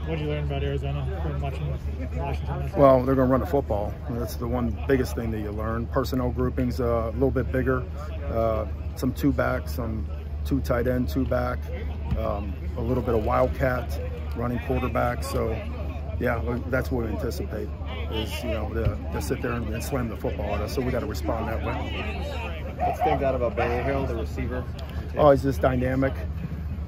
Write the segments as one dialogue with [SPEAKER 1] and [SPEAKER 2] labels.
[SPEAKER 1] What did you learn about Arizona from watching Washington?
[SPEAKER 2] Well, they're going to run the football. That's the one biggest thing that you learn. Personnel groupings a little bit bigger, some two back, some two tight end, two back, a little bit of wildcat running quarterback. So, yeah, that's what we anticipate is, you know, to sit there and slam the football at us. So we got to respond that way.
[SPEAKER 3] What stands out about Berryhill, the receiver?
[SPEAKER 2] Oh, he's just dynamic.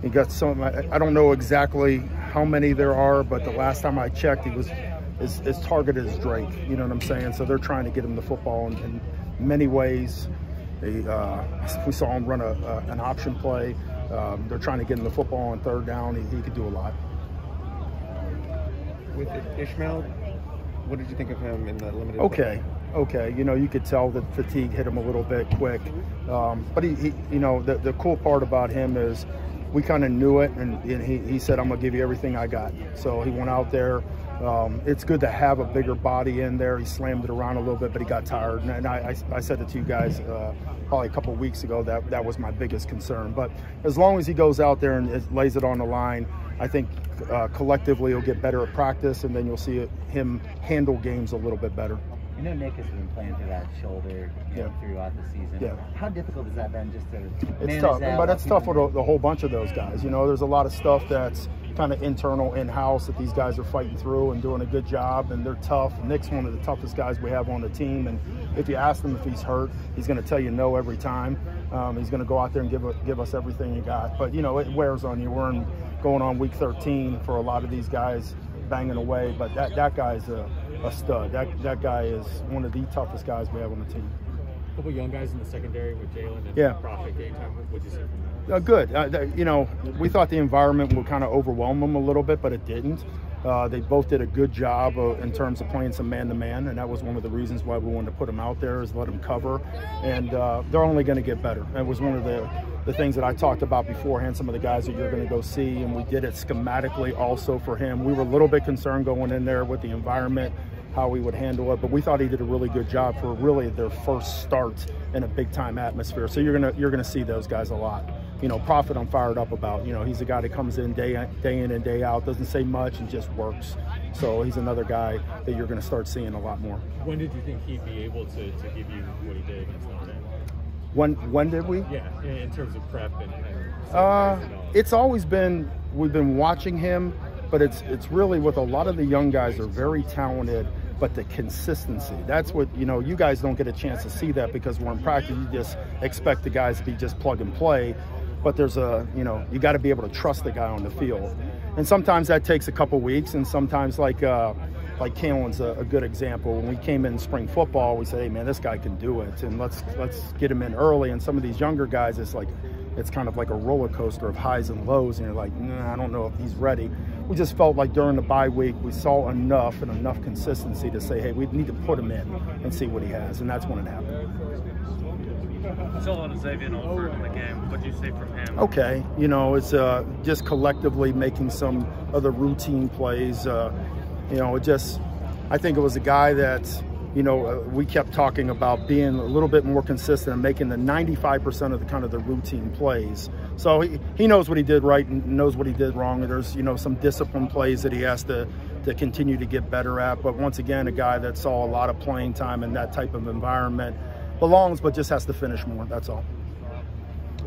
[SPEAKER 2] He got some. I don't know exactly how many there are, but the last time I checked, he was as targeted as Drake. You know what I'm saying? So they're trying to get him the football in many ways. We saw him run an option play. They're trying to get him the football on third down. He could do a lot.
[SPEAKER 3] With Ishmael, what did you think of him in the limited?
[SPEAKER 2] Okay. You know, you could tell that fatigue hit him a little bit quick. But he you know, the cool part about him is we kind of knew it, and he said, I'm going to give you everything I got. So he went out there. It's good to have a bigger body in there. He slammed it around a little bit, but he got tired. And I said it to you guys probably a couple of weeks ago that was my biggest concern. But as long as he goes out there and lays it on the line, I think collectively he'll get better at practice, and then you'll see him handle games a little bit better.
[SPEAKER 4] You know, Nick has been playing through that shoulder throughout the season.
[SPEAKER 2] Yeah.
[SPEAKER 4] How difficult has that been just to
[SPEAKER 2] It's tough, but it's tough with the whole bunch of those guys. You know, there's a lot of stuff that's kind of internal, in-house that these guys are fighting through and doing a good job, and they're tough. Nick's one of the toughest guys we have on the team, and if you ask him if he's hurt, he's going to tell you no every time. He's going to go out there and give us everything he got. But, you know, it wears on you. We're going on week 13 for a lot of these guys banging away, but that guy's a stud. That guy is one of the toughest guys we have on the team.
[SPEAKER 1] A couple young guys in the secondary with Jalen and Prophet game time. What'd you say from that?
[SPEAKER 2] Good. You know, we thought the environment would kind of overwhelm them a little bit, but it didn't. They both did a good job in terms of playing some man-to-man, and that was one of the reasons why we wanted to put them out there, is let them cover. And they're only going to get better. It was one of the things that I talked about beforehand, some of the guys that you're going to go see, and we did it schematically also for him. We were a little bit concerned going in there with the environment, how he would handle it, but we thought he did a really good job for really their first start in a big-time atmosphere. So you're gonna see those guys a lot. You know, Prophet I'm fired up about. You know, he's a guy that comes in day in and day out, doesn't say much and just works. So he's another guy that you're going to start seeing a lot more.
[SPEAKER 1] When did you think he'd be able to give you what he did against Notre Dame?
[SPEAKER 2] When did we?
[SPEAKER 1] Yeah, in terms of prep and
[SPEAKER 2] it's always been, we've been watching him, but it's really with a lot of the young guys are very talented, but the consistency, that's what, you know, you guys don't get a chance to see that because we're in practice. You just expect the guys to be just plug and play, but there's you know, you got to be able to trust the guy on the field. And sometimes that takes a couple weeks, and sometimes like Kalen's a good example. When we came in spring football, we said, hey man, this guy can do it, and let's get him in early. And some of these younger guys, it's kind of like a roller coaster of highs and lows, and you're like, nah, I don't know if he's ready. We just felt like during the bye week we saw enough consistency to say, hey, we need to put him in and see what he has, and that's when it happened.
[SPEAKER 5] I saw a lot of Xavier Alford in the game. What do you see from him?
[SPEAKER 2] Okay, you know, it's just collectively making some of the routine plays. You know, I think it was a guy that, you know, we kept talking about being a little bit more consistent and making the 95% of the kind of the routine plays. So he knows what he did right and knows what he did wrong. And there's, you know, some discipline plays that he has to continue to get better at. But once again, a guy that saw a lot of playing time in that type of environment, belongs, but just has to finish more. That's all.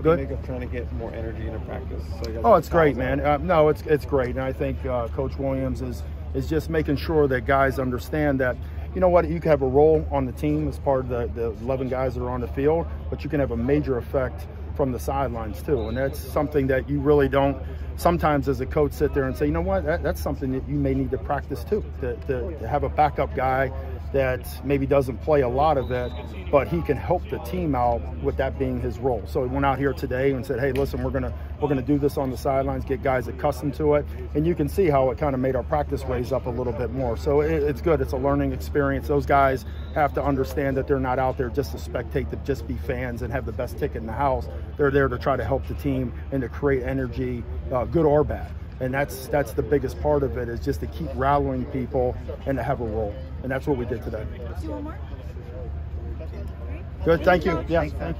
[SPEAKER 3] Good. Make up trying to get more energy into practice.
[SPEAKER 2] So it's great, man. No, it's great, and I think Coach Williams is just making sure that guys understand that, you know what, you can have a role on the team as part of the 11 guys that are on the field, but you can have a major effect from the sidelines too, and that's something that you really don't sometimes as a coach sit there and say, you know what, that's something that you may need to practice too, to have a backup guy that maybe doesn't play a lot of it, but he can help the team out with that being his role. So he went out here today and said, hey, listen, we're gonna do this on the sidelines, get guys accustomed to it, and you can see how it kind of made our practice raise up a little bit more. So it's good. It's a learning experience. Those guys have to understand that they're not out there just to spectate, to just be fans and have the best ticket in the house. They're there to try to help the team and to create energy, good or bad. And that's the biggest part of it, is just to keep rallying people and to have a role. And that's what we did today.
[SPEAKER 6] Do one more?
[SPEAKER 2] Good, thank you. Yeah, thank you.